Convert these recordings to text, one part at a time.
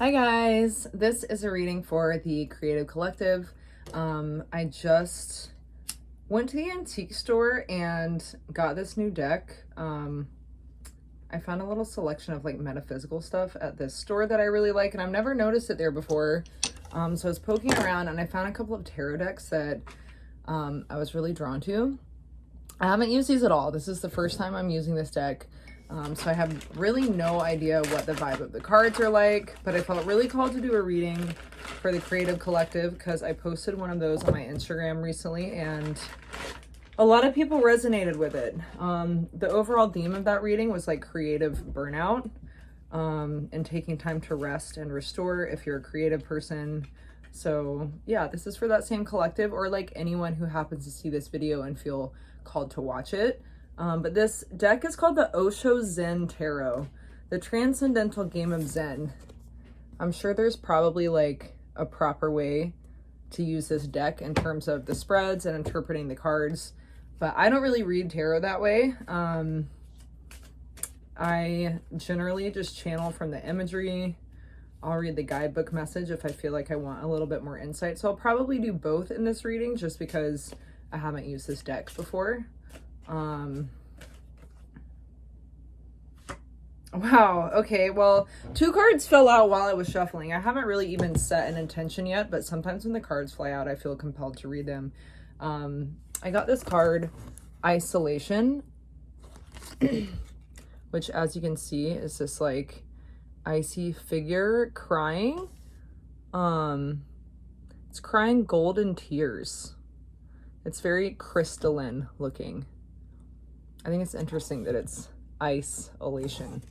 Hi guys, this is a reading for the Creative Collective. I just went to the antique store and got this new deck. I found a little selection of like metaphysical stuff at this store that I really like, and I've never noticed it there before. So I was poking around and I found a couple of tarot decks that I was really drawn to. I haven't used these at all. This is the first time I'm using this deck. So I have really no idea what the vibe of the cards are like, but I felt really called to do a reading for the Creative Collective because I posted one of those on my Instagram recently and a lot of people resonated with it. The overall theme of that reading was like creative burnout and taking time to rest and restore if you're a creative person. So yeah, this is for that same collective or like anyone who happens to see this video and feel called to watch it. But this deck is called the Osho Zen Tarot, the Transcendental Game of Zen. I'm sure there's probably like a proper way to use this deck in terms of the spreads and interpreting the cards, but I don't really read tarot that way. I generally just channel from the imagery. I'll read the guidebook message if I feel like I want a little bit more insight. So I'll probably do both in this reading just because I haven't used this deck before. Wow, okay, well, 2 cards fell out while I was shuffling. I haven't really even set an intention yet, but sometimes when the cards fly out, I feel compelled to read them. I got this card, Isolation, which as you can see is this like icy figure crying. It's crying golden tears. It's very crystalline looking. I think it's interesting that it's isolation.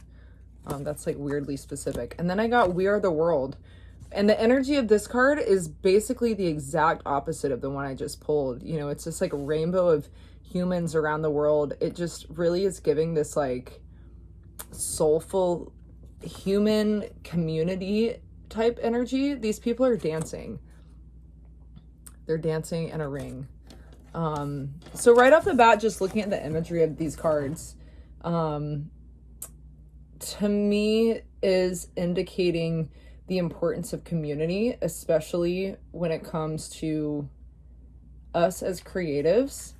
That's like weirdly specific. And then I got We Are the World. And the energy of this card is basically the exact opposite of the one I just pulled. You know, it's just like a rainbow of humans around the world. It just really is giving this like soulful human community type energy. These people are dancing. They're dancing in a ring. So right off the bat, just looking at the imagery of these cards, to me is indicating the importance of community, especially when it comes to us as creatives.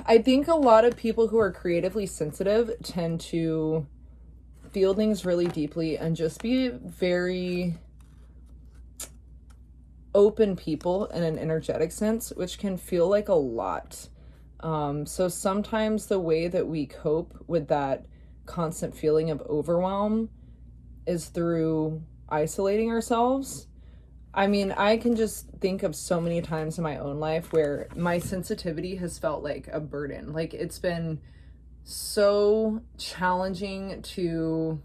I think a lot of people who are creatively sensitive tend to feel things really deeply and just be very open people in an energetic sense, which can feel like a lot. So sometimes the way that we cope with that constant feeling of overwhelm is through isolating ourselves. I mean, I can just think of so many times in my own life where my sensitivity has felt like a burden. Like it's been so challenging to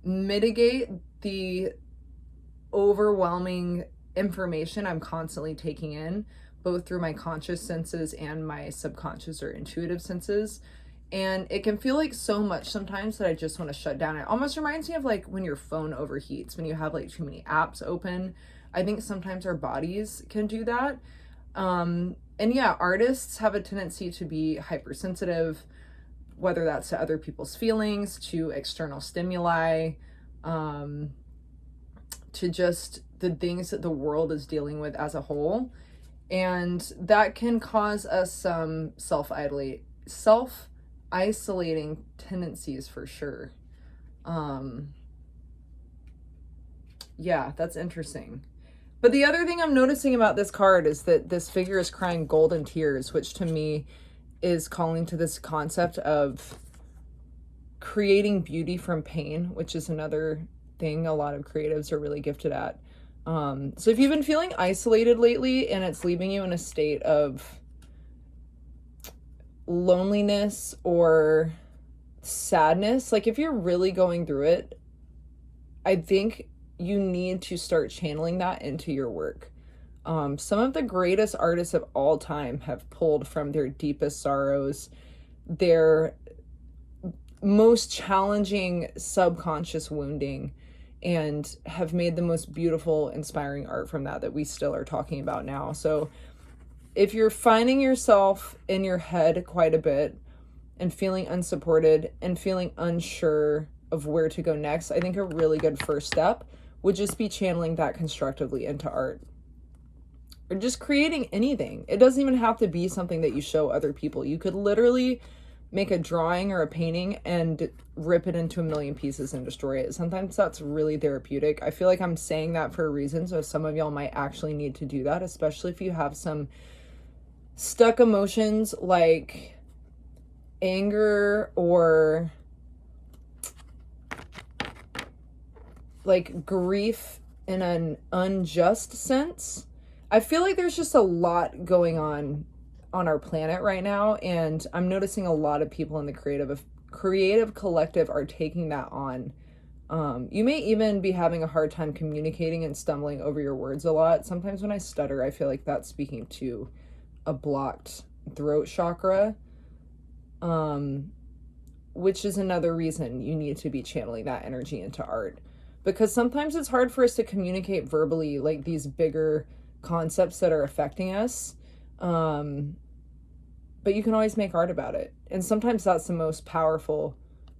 mitigate the overwhelming information I'm constantly taking in, both through my conscious senses and my subconscious or intuitive senses. And it can feel like so much sometimes that I just want to shut down. It almost reminds me of like when your phone overheats, when you have like too many apps open. I think sometimes our bodies can do that. And yeah, artists have a tendency to be hypersensitive, whether that's to other people's feelings, to external stimuli, to just the things that the world is dealing with as a whole. And that can cause us some self-isolating tendencies for sure. Yeah, that's interesting. But the other thing I'm noticing about this card is that this figure is crying golden tears, which to me is calling to this concept of creating beauty from pain, which is another thing a lot of creatives are really gifted at. So if you've been feeling isolated lately and it's leaving you in a state of loneliness or sadness, like if you're really going through it, I think you need to start channeling that into your work. Some of the greatest artists of all time have pulled from their deepest sorrows, their most challenging subconscious wounding, and have made the most beautiful, inspiring art from that we still are talking about now. So if you're finding yourself in your head quite a bit and feeling unsupported and feeling unsure of where to go next, I think a really good first step would just be channeling that constructively into art. Or just creating anything. It doesn't even have to be something that you show other people. You could literally make a drawing or a painting and rip it into a million pieces and destroy it. Sometimes that's really therapeutic. I feel like I'm saying that for a reason, so some of y'all might actually need to do that, especially if you have some stuck emotions like anger or like grief in an unjust sense. I feel like there's just a lot going on our planet right now, and I'm noticing a lot of people in the creative collective are taking that on. You may even be having a hard time communicating and stumbling over your words a lot. Sometimes when I stutter, I feel like that's speaking to a blocked throat chakra, which is another reason you need to be channeling that energy into art. Because sometimes it's hard for us to communicate verbally, like these bigger concepts that are affecting us. But you can always make art about it. And sometimes that's the most powerful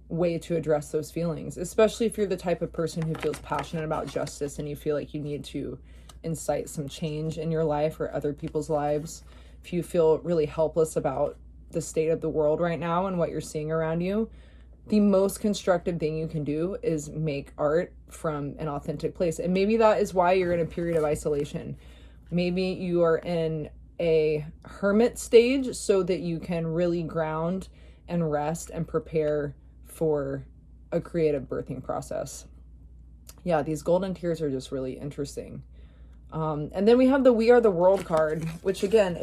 way to address those feelings, especially if you're the type of person who feels passionate about justice and you feel like you need to incite some change in your life or other people's lives. If you feel really helpless about the state of the world right now and what you're seeing around you, the most constructive thing you can do is make art from an authentic place. And maybe that is why you're in a period of isolation. Maybe you are in a hermit stage so that you can really ground and rest and prepare for a creative birthing process. Yeah, these golden tears are just really interesting. And then we have the We Are the World card, which again,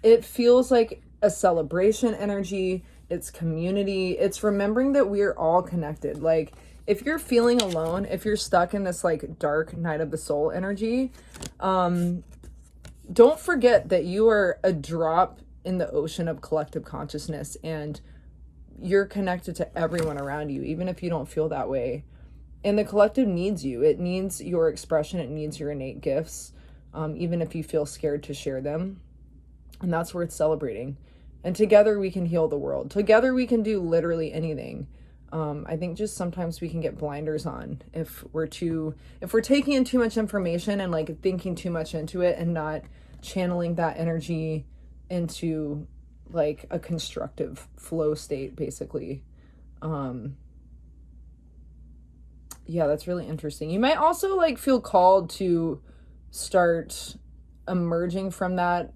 it feels like a celebration energy. It's community. It's remembering that we're all connected. Like, if you're feeling alone, if you're stuck in this like dark night of the soul energy, don't forget that you are a drop in the ocean of collective consciousness, and you're connected to everyone around you, even if you don't feel that way. And the collective needs you. It needs your expression. It needs your innate gifts, even if you feel scared to share them. And that's worth celebrating. And together we can heal the world. Together we can do literally anything. I think just sometimes we can get blinders on if we're taking in too much information and like thinking too much into it and not channeling that energy into like a constructive flow state, basically. Yeah, that's really interesting. You might also like feel called to start emerging from that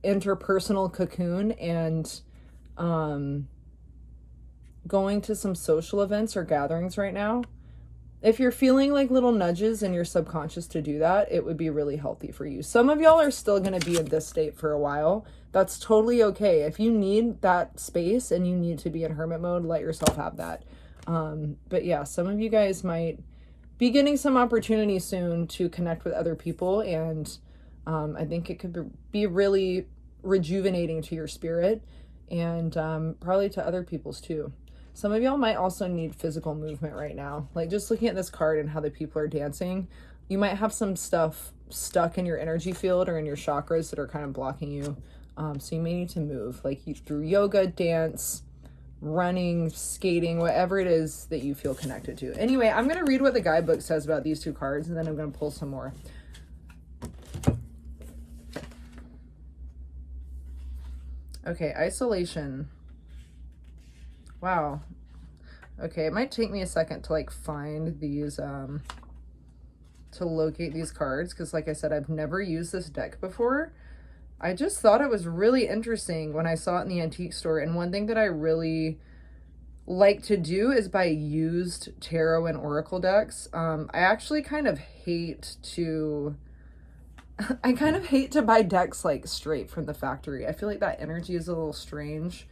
interpersonal cocoon and going to some social events or gatherings right now. If you're feeling like little nudges in your subconscious to do that, it would be really healthy for you. Some of y'all are still going to be in this state for a while. That's totally okay. If you need that space and you need to be in hermit mode, let yourself have that. But yeah, some of you guys might be getting some opportunity soon to connect with other people, and I think it could be really rejuvenating to your spirit and probably to other people's too. Some of y'all might also need physical movement right now. Like just looking at this card and how the people are dancing, you might have some stuff stuck in your energy field or in your chakras that are kind of blocking you. So you may need to move, like through yoga, dance, running, skating, whatever it is that you feel connected to. Anyway, I'm going to read what the guidebook says about these two cards, and then I'm going to pull some more. Okay, isolation. Wow. Okay, it might take me a second to like find these, to locate these cards, because like I said, I've never used this deck before. I just thought it was really interesting when I saw it in the antique store, and one thing that I really like to do is buy used tarot and oracle decks. I actually kind of hate to buy decks like straight from the factory. I feel like that energy is a little strange.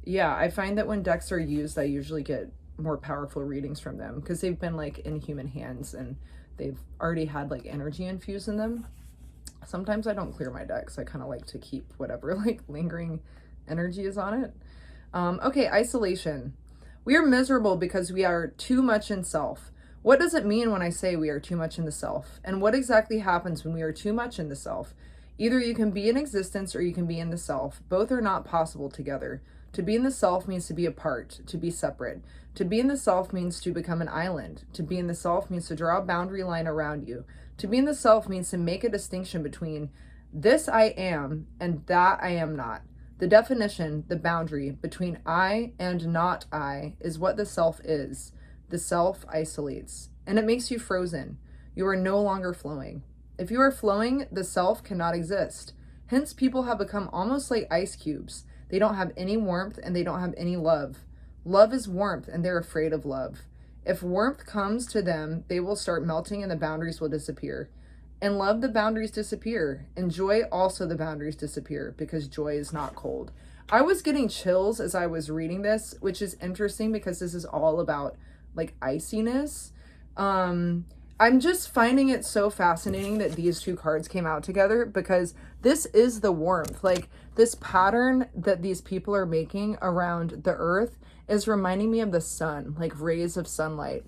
Yeah, I find that when decks are used, I usually get more powerful readings from them because they've been like in human hands and they've already had like energy infused in them. Sometimes I don't clear my decks. I kind of like to keep whatever like lingering energy is on it. Okay, isolation. We are miserable because we are too much in self. What does it mean when I say we are too much in the self? And what exactly happens when we are too much in the self? Either you can be in existence or you can be in the self. Both are not possible together. To be in the self means to be apart, to be separate. To be in the self means to become an island. To be in the self means to draw a boundary line around you. To be in the self means to make a distinction between this I am and that I am not. The definition, the boundary between I and not I is what the self is. The self isolates, and it makes you frozen. You are no longer flowing. If you are flowing, the self cannot exist. Hence, people have become almost like ice cubes. They don't have any warmth and they don't have any love. Love is warmth and they're afraid of love. If warmth comes to them, they will start melting and the boundaries will disappear. In love, the boundaries disappear. In joy, also the boundaries disappear because joy is not cold. I was getting chills as I was reading this, which is interesting because this is all about like iciness. I'm just finding it so fascinating that these two cards came out together because this is the warmth. Like this pattern that these people are making around the earth is reminding me of the sun, like rays of sunlight.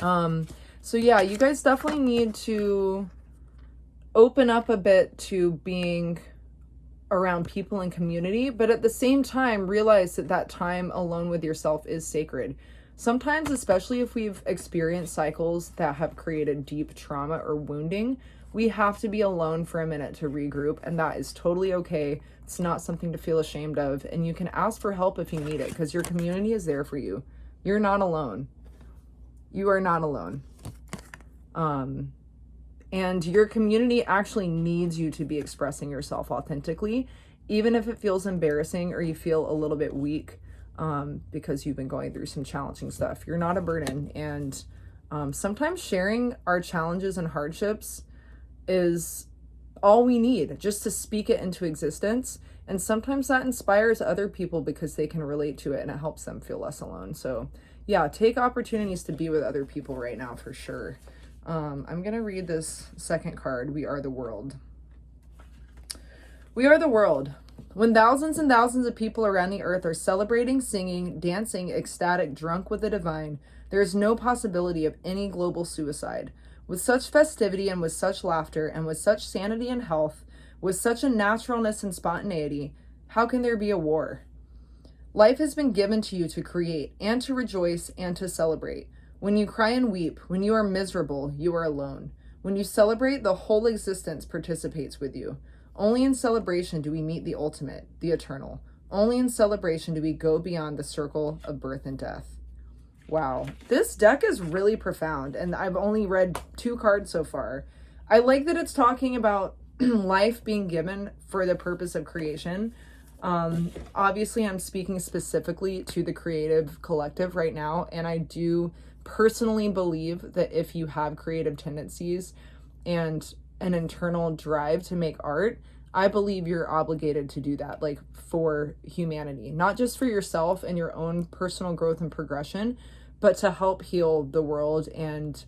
So yeah, you guys definitely need to open up a bit to being around people and community, but at the same time, realize that that time alone with yourself is sacred. Sometimes, especially if we've experienced cycles that have created deep trauma or wounding, we have to be alone for a minute to regroup, and that is totally okay. It's not something to feel ashamed of, and you can ask for help if you need it because your community is there for you. You're not alone. You are not alone. And your community actually needs you to be expressing yourself authentically, even if it feels embarrassing or you feel a little bit weak because you've been going through some challenging stuff. You're not a burden. And sometimes sharing our challenges and hardships is all we need just to speak it into existence. And sometimes that inspires other people because they can relate to it and it helps them feel less alone. So yeah, take opportunities to be with other people right now for sure. I'm going to read this second card. We are the world. We are the world. When thousands and thousands of people around the earth are celebrating, singing, dancing, ecstatic, drunk with the divine, there is no possibility of any global suicide. With such festivity and with such laughter and with such sanity and health, with such a naturalness and spontaneity, how can there be a war? Life has been given to you to create and to rejoice and to celebrate. When you cry and weep, when you are miserable, you are alone. When you celebrate, the whole existence participates with you. Only in celebration do we meet the ultimate, the eternal. Only in celebration do we go beyond the circle of birth and death. Wow, this deck is really profound, and I've only read 2 cards so far. I like that it's talking about life being given for the purpose of creation. Obviously, I'm speaking specifically to the creative collective right now, and I do personally believe that if you have creative tendencies and an internal drive to make art, I believe you're obligated to do that, like for humanity, not just for yourself and your own personal growth and progression, but to help heal the world and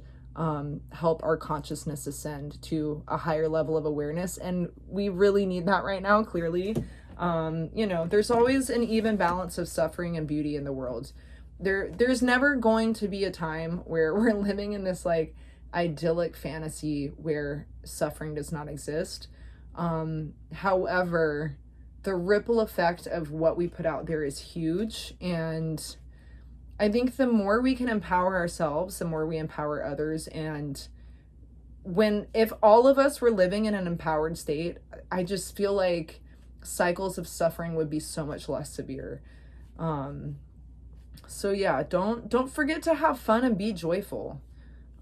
help our consciousness ascend to a higher level of awareness. And we really need that right now, clearly. There's always an even balance of suffering and beauty in the world. There's never going to be a time where we're living in this like idyllic fantasy where suffering does not exist. However, the ripple effect of what we put out there is huge, and I think the more we can empower ourselves, the more we empower others. And if all of us were living in an empowered state, I just feel like cycles of suffering would be so much less severe. So yeah, don't forget to have fun and be joyful.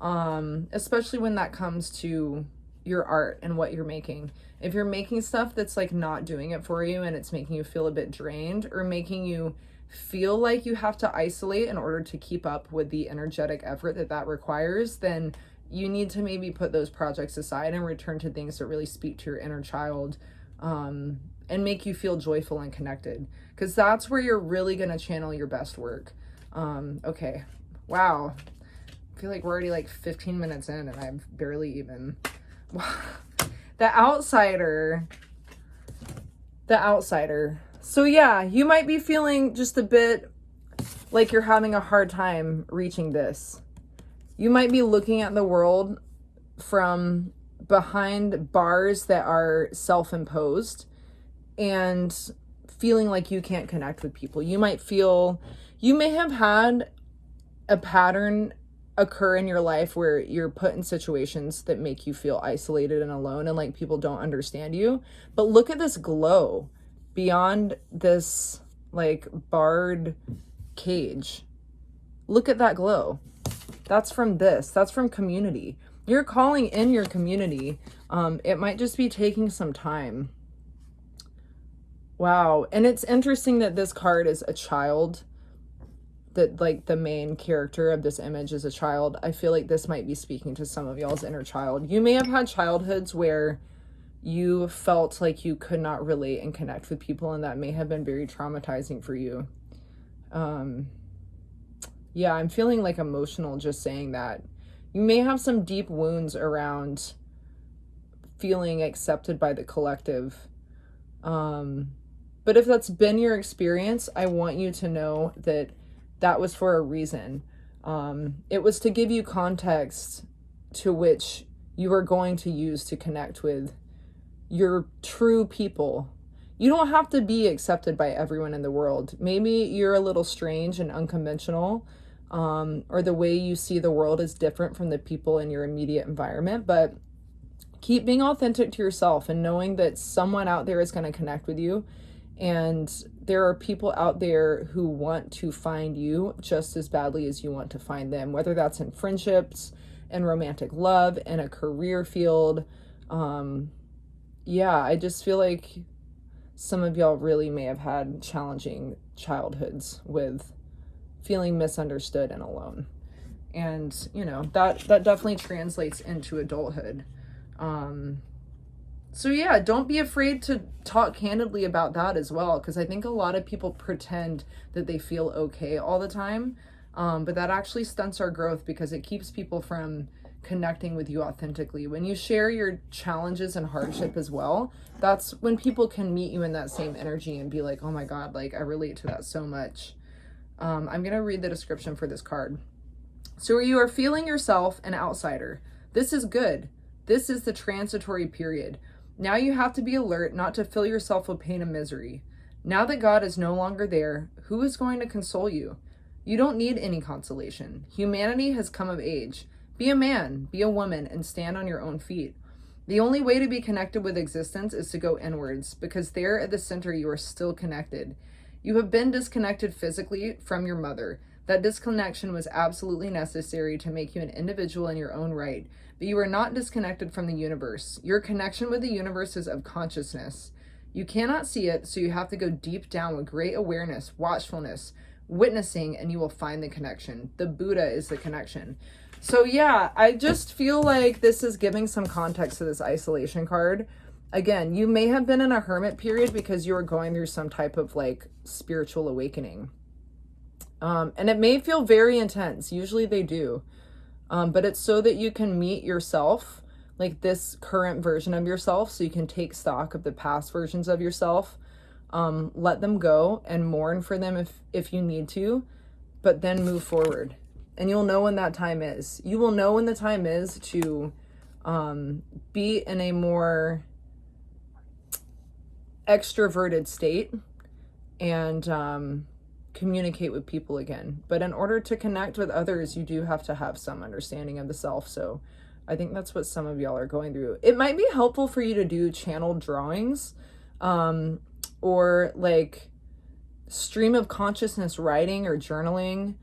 Especially when that comes to your art and what you're making. If you're making stuff that's like not doing it for you and it's making you feel a bit drained or making you feel like you have to isolate in order to keep up with the energetic effort that requires, then you need to maybe put those projects aside and return to things that really speak to your inner child, and make you feel joyful and connected, because that's where you're really going to channel your best work. Okay. Wow. I feel like we're already like 15 minutes in and I've barely even... The outsider. So yeah, you might be feeling just a bit like you're having a hard time reaching this. You might be looking at the world from behind bars that are self-imposed and feeling like you can't connect with people. You may have had a pattern occur in your life where you're put in situations that make you feel isolated and alone and like people don't understand you. But look at this glow beyond this like barred cage. Look at that glow. That's from community. You're calling in your community. It might just be taking some time. Wow. And it's interesting that this card is a child, that like the main character of this image is a child. I feel like this might be speaking to some of y'all's inner child. You may have had childhoods where you felt like you could not relate and connect with people, and that may have been very traumatizing for you. Yeah, I'm feeling like emotional just saying that. You may have some deep wounds around feeling accepted by the collective. But if that's been your experience, I want you to know that that was for a reason. It was to give you context to which you are going to use to connect with your true people. You don't have to be accepted by everyone in the world. Maybe you're a little strange and unconventional, or the way you see the world is different from the people in your immediate environment, but keep being authentic to yourself and knowing that someone out there is going to connect with you. And there are people out there who want to find you just as badly as you want to find them, whether that's in friendships, in romantic love, in a career field. Yeah, I just feel like some of y'all really may have had challenging childhoods with feeling misunderstood and alone. And, you know, that definitely translates into adulthood. So yeah, don't be afraid to talk candidly about that as well, because I think a lot of people pretend that they feel okay all the time, but that actually stunts our growth because it keeps people from connecting with you authentically. When you share your challenges and hardship as well, that's when people can meet you in that same energy and be like, oh my God, like I relate to that so much. I'm going to read the description for this card. So you are feeling yourself an outsider. This is good. This is the transitory period. Now you have to be alert not to fill yourself with pain and misery. Now that God is no longer there, who is going to console you? You don't need any consolation. Humanity has come of age. Be a man, be a woman, and stand on your own feet. The only way to be connected with existence is to go inwards, because there at the center you are still connected. You have been disconnected physically from your mother. That disconnection was absolutely necessary to make you an individual in your own right, but you are not disconnected from the universe. Your connection with the universe is of consciousness. You cannot see it, so you have to go deep down with great awareness, watchfulness, witnessing, and you will find the connection. The Buddha is the connection. So yeah, I just feel like this is giving some context to this isolation card. Again, you may have been in a hermit period because you were going through some type of like spiritual awakening. And it may feel very intense. Usually they do. But it's so that you can meet yourself, like this current version of yourself, so you can take stock of the past versions of yourself, let them go and mourn for them if you need to, but then move forward. And you'll know when that time is. You will know when the time is to be in a more extroverted state and communicate with people again. But in order to connect with others, you do have to have some understanding of the self. So I think that's what some of y'all are going through. It might be helpful for you to do channeled drawings, or like stream of consciousness writing or journaling.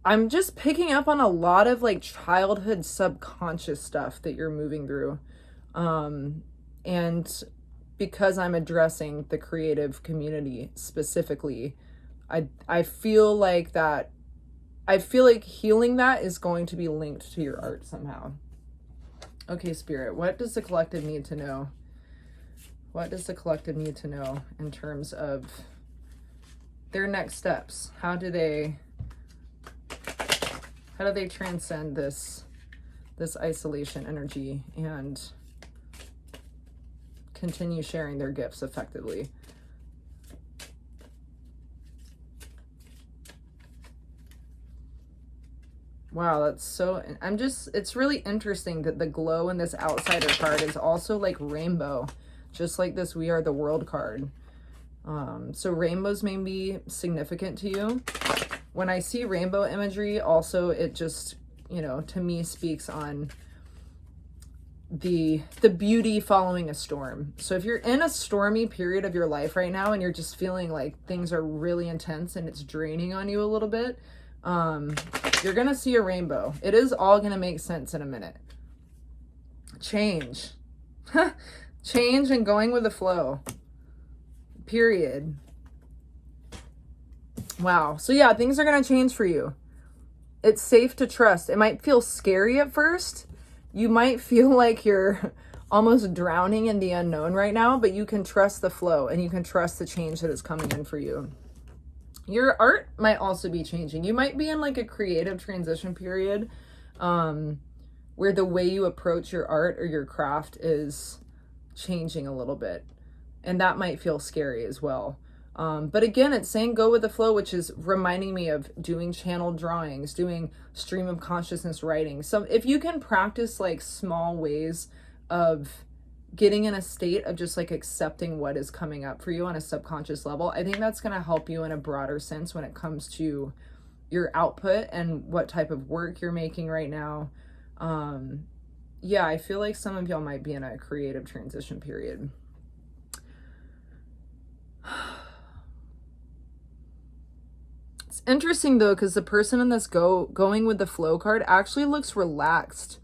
I'm just picking up on a lot of like childhood subconscious stuff that you're moving through. And because I'm addressing the creative community specifically, I feel like healing that is going to be linked to your art somehow. Okay, Spirit, what does the collective need to know? What does the collective need to know in terms of their next steps? How do they transcend this isolation energy and continue sharing their gifts effectively? Wow, that's so, it's really interesting that the glow in this outsider card is also like rainbow, just like this We Are the World card. So rainbows may be significant to you. When I see rainbow imagery, also it just, you know, to me speaks on the beauty following a storm. So if you're in a stormy period of your life right now and you're just feeling like things are really intense and it's draining on you a little bit, you're gonna see a rainbow. It is all gonna make sense in a minute. Change. Change and going with the flow. Period. Wow. So yeah, things are gonna change for you. It's safe to trust. It might feel scary at first. You might feel like you're almost drowning in the unknown right now, but you can trust the flow and you can trust the change that is coming in for you. Your art might also be changing. You might be in like a creative transition period, where the way you approach your art or your craft is changing a little bit. And that might feel scary as well. But again, it's saying go with the flow, which is reminding me of doing channel drawings, doing stream of consciousness writing. So if you can practice like small ways of getting in a state of just like accepting what is coming up for you on a subconscious level, I think that's going to help you in a broader sense when it comes to your output and what type of work you're making right now. Yeah, I feel like some of y'all might be in a creative transition period. It's interesting though, because the person in this going with the flow card actually looks relaxed.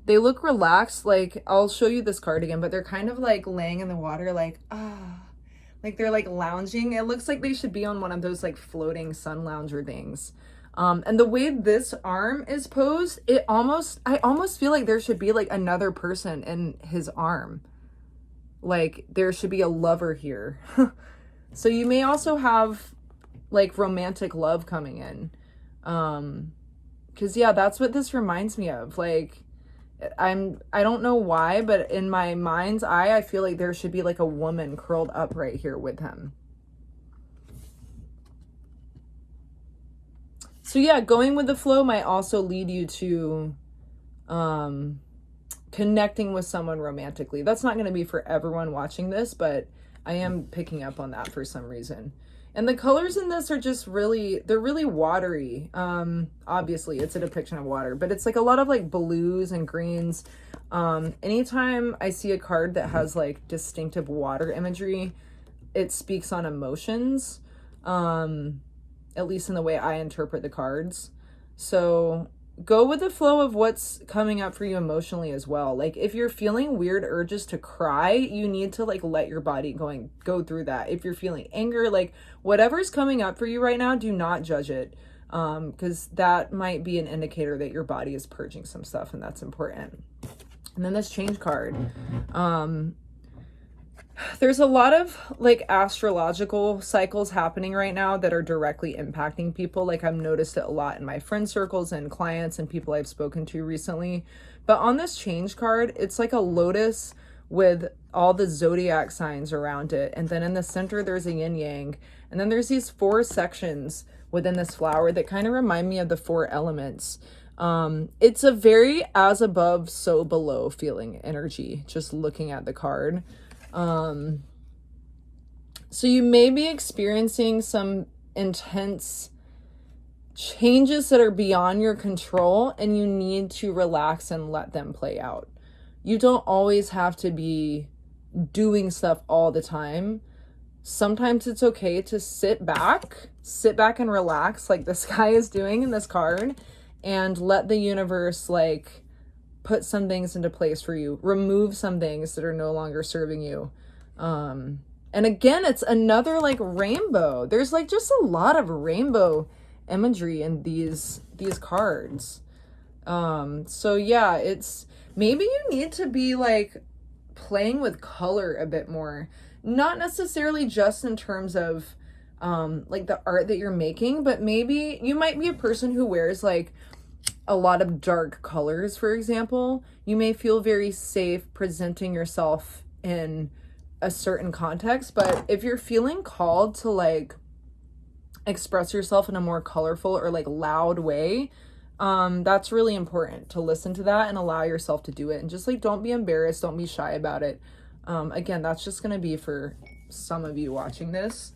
They look relaxed. Like, I'll show you this card again, but they're kind of like laying in the water, like, like they're like lounging. It looks like they should be on one of those like floating sun lounger things. And the way this arm is posed, I almost feel like there should be like another person in his arm. Like there should be a lover here. So you may also have like romantic love coming in. 'Cause yeah, that's what this reminds me of. Like I don't know why, but in my mind's eye, I feel like there should be like a woman curled up right here with him. So yeah, going with the flow might also lead you to connecting with someone romantically. That's not going to be for everyone watching this, but I am picking up on that for some reason. And the colors in this are just they're really watery. Obviously it's a depiction of water, but it's like a lot of like blues and greens. Anytime I see a card that has like distinctive water imagery, it speaks on emotions. At least in the way I interpret the cards. So go with the flow of what's coming up for you emotionally as well. Like if you're feeling weird urges to cry, you need to like let your body go through that. If you're feeling anger, like whatever's coming up for you right now, do not judge it. Because that might be an indicator that your body is purging some stuff, and that's important. And then this change card. There's a lot of like astrological cycles happening right now that are directly impacting people. Like I've noticed it a lot in my friend circles and clients and people I've spoken to recently. But on this change card, it's like a lotus with all the zodiac signs around it. And then in the center, there's a yin yang. And then there's these 4 sections within this flower that kind of remind me of the 4 elements. It's a very as above, so below feeling energy, just looking at the card. So you may be experiencing some intense changes that are beyond your control, and you need to relax and let them play out. You don't always have to be doing stuff all the time. Sometimes it's okay to sit back and relax like this guy is doing in this card, and let the universe like put some things into place for you, remove some things that are no longer serving you. And again, it's another like rainbow. There's like just a lot of rainbow imagery in these cards. So yeah, it's maybe you need to be like playing with color a bit more, not necessarily just in terms of like the art that you're making, but maybe you might be a person who wears like a lot of dark colors, for example. You may feel very safe presenting yourself in a certain context, but if you're feeling called to like express yourself in a more colorful or like loud way, that's really important to listen to that and allow yourself to do it. And just like, don't be embarrassed, don't be shy about it. Again, that's just going to be for some of you watching this.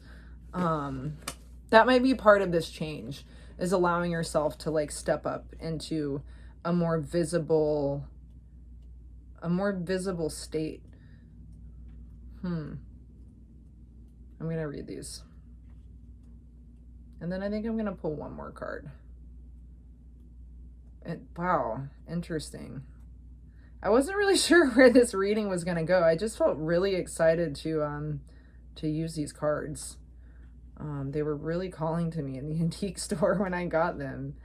That might be part of this change, is allowing yourself to like step up into a more visible state. I'm going to read these. And then I think I'm going to pull one more card. Wow, interesting. I wasn't really sure where this reading was going to go. I just felt really excited to use these cards. They were really calling to me in the antique store when I got them.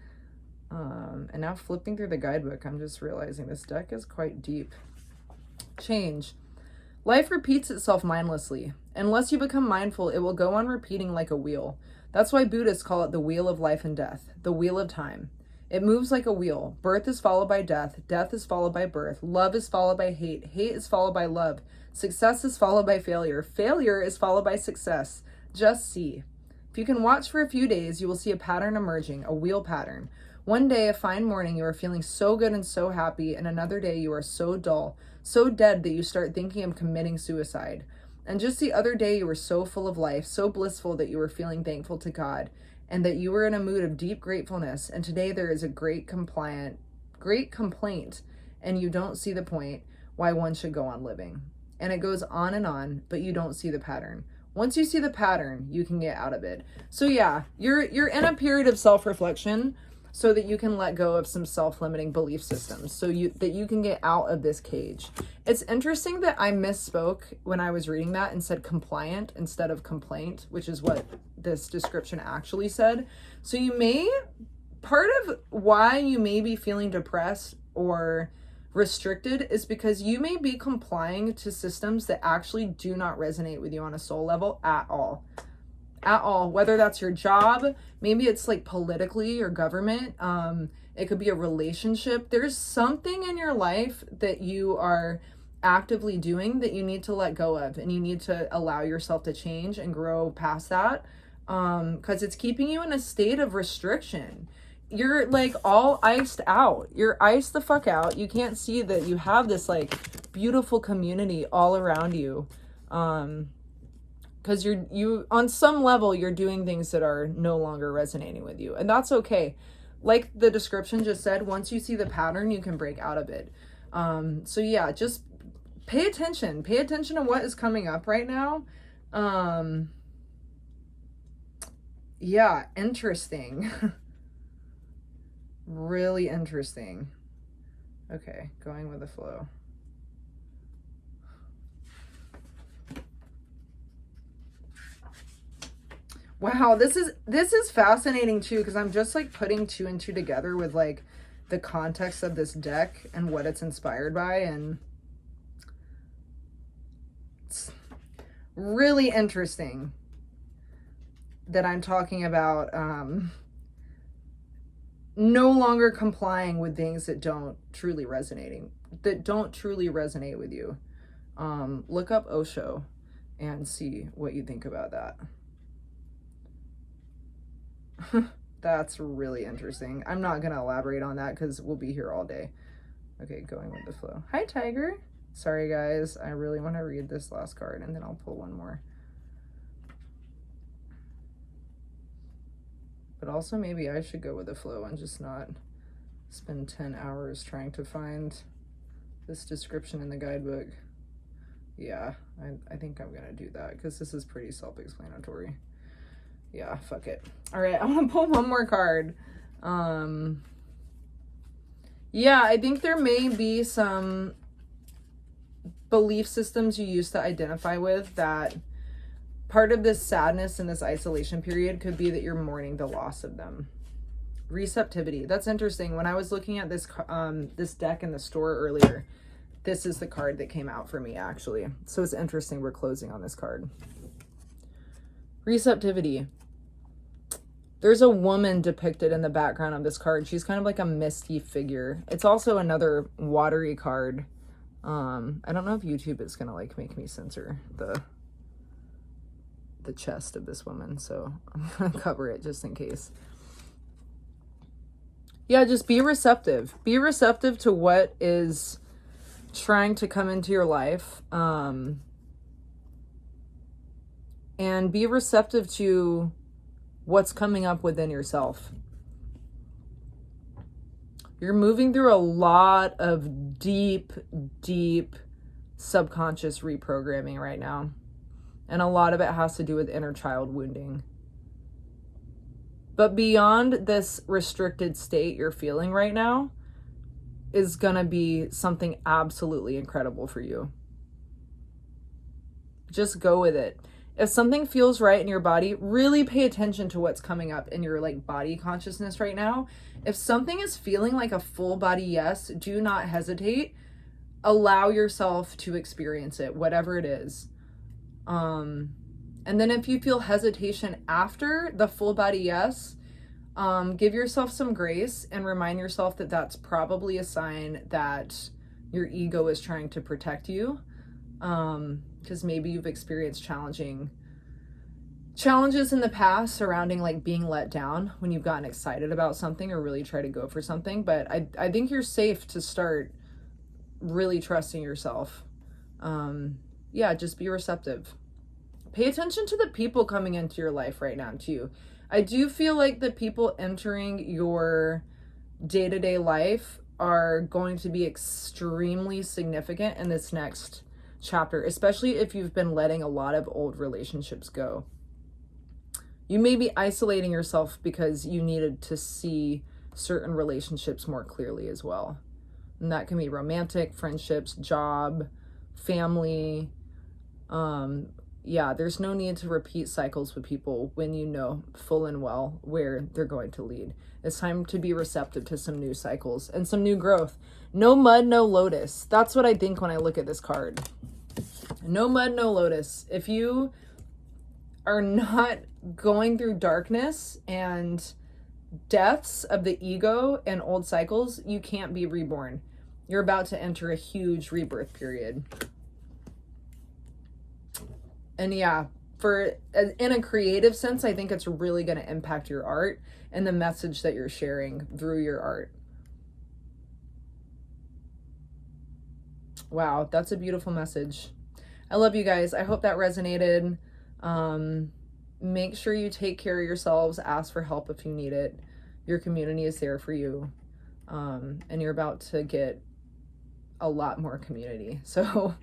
And now flipping through the guidebook, I'm just realizing this deck is quite deep. Change. Life repeats itself mindlessly. Unless you become mindful, it will go on repeating like a wheel. That's why Buddhists call it the wheel of life and death, the wheel of time. It moves like a wheel. Birth is followed by death. Death is followed by birth. Love is followed by hate. Hate is followed by love. Success is followed by failure. Failure is followed by success. Just see. If you can watch for a few days, you will see a pattern emerging, a wheel pattern. One day, a fine morning, you are feeling so good and so happy, and another day you are so dull, so dead that you start thinking of committing suicide. And just the other day, you were so full of life, so blissful that you were feeling thankful to God, and that you were in a mood of deep gratefulness. And today there is a great complaint, and you don't see the point why one should go on living. And it goes on, but you don't see the pattern. Once you see the pattern, you can get out of it. So yeah, you're in a period of self-reflection so that you can let go of some self-limiting belief systems, so that you can get out of this cage. It's interesting that I misspoke when I was reading that and said compliant instead of complaint, which is what this description actually said. So part of why you may be feeling depressed or restricted is because you may be complying to systems that actually do not resonate with you on a soul level at all. Whether that's your job, maybe it's like politically or government, it could be a relationship. There's something in your life that you are actively doing that you need to let go of, and you need to allow yourself to change and grow past that, because it's keeping you in a state of restriction. You're like all iced out. You're iced the fuck out. You can't see that you have this like beautiful community all around you. Because you on some level, you're doing things that are no longer resonating with you. And that's okay. Like the description just said, once you see the pattern, you can break out of it. So yeah, just pay attention. Pay attention to what is coming up right now. Yeah, interesting. Really interesting. Okay, going with the flow. Wow, this is fascinating too, because I'm just like putting two and two together with like the context of this deck and what it's inspired by, and it's really interesting that I'm talking about no longer complying with things that don't truly resonate with you. Look up Osho and see what you think about that. That's really interesting. I'm not going to elaborate on that because we'll be here all day. Okay, going with the flow. Hi, Tiger. Sorry, guys. I really want to read this last card, and then I'll pull one more. But also maybe I should go with the flow and just not spend 10 hours trying to find this description in the guidebook. Yeah, I think I'm going to do that because this is pretty self-explanatory. Yeah, fuck it. All right, I'm gonna pull one more card. Yeah, I think there may be some belief systems you used to identify with that part of this sadness in this isolation period could be that you're mourning the loss of them. Receptivity. That's interesting. When I was looking at this this deck in the store earlier, this is the card that came out for me, actually. So it's interesting we're closing on this card. Receptivity. There's a woman depicted in the background of this card. She's kind of like a misty figure. It's also another watery card. I don't know if YouTube is gonna like make me censor the chest of this woman, so I'm gonna cover it just in case. Yeah, just be receptive. Be receptive to what is trying to come into your life. and be receptive to what's coming up within yourself. You're moving through a lot of deep, deep subconscious reprogramming right now. And a lot of it has to do with inner child wounding. But beyond this restricted state you're feeling right now is going to be something absolutely incredible for you. Just go with it. If something feels right in your body, really pay attention to what's coming up in your like body consciousness right now. If something is feeling like a full body yes, do not hesitate. Allow yourself to experience it, whatever it is. And then if you feel hesitation after the full body yes, give yourself some grace and remind yourself that that's probably a sign that your ego is trying to protect you. Because maybe you've experienced challenges in the past surrounding like being let down when you've gotten excited about something or really try to go for something. But I think you're safe to start really trusting yourself. Yeah, just be receptive. Pay attention to the people coming into your life right now too. I do feel like the people entering your day-to-day life are going to be extremely significant in this next chapter, especially if you've been letting a lot of old relationships go. You may be isolating yourself because you needed to see certain relationships more clearly as well. And that can be romantic, friendships, job, family. Yeah, there's no need to repeat cycles with people when you know full and well where they're going to lead. It's time to be receptive to some new cycles and some new growth. No mud, no lotus. That's what I think when I look at this card. No mud, no lotus. If you are not going through darkness and deaths of the ego and old cycles, you can't be reborn. You're about to enter a huge rebirth period. And yeah, in a creative sense, I think it's really going to impact your art and the message that you're sharing through your art. Wow, that's a beautiful message. I love you guys. I hope that resonated. Make sure you take care of yourselves. Ask for help if you need it. Your community is there for you. And you're about to get a lot more community. So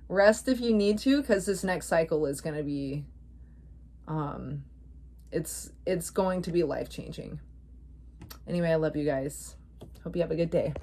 rest if you need to, because this next cycle is going to be, it's going to be life-changing. Anyway, I love you guys. Hope you have a good day.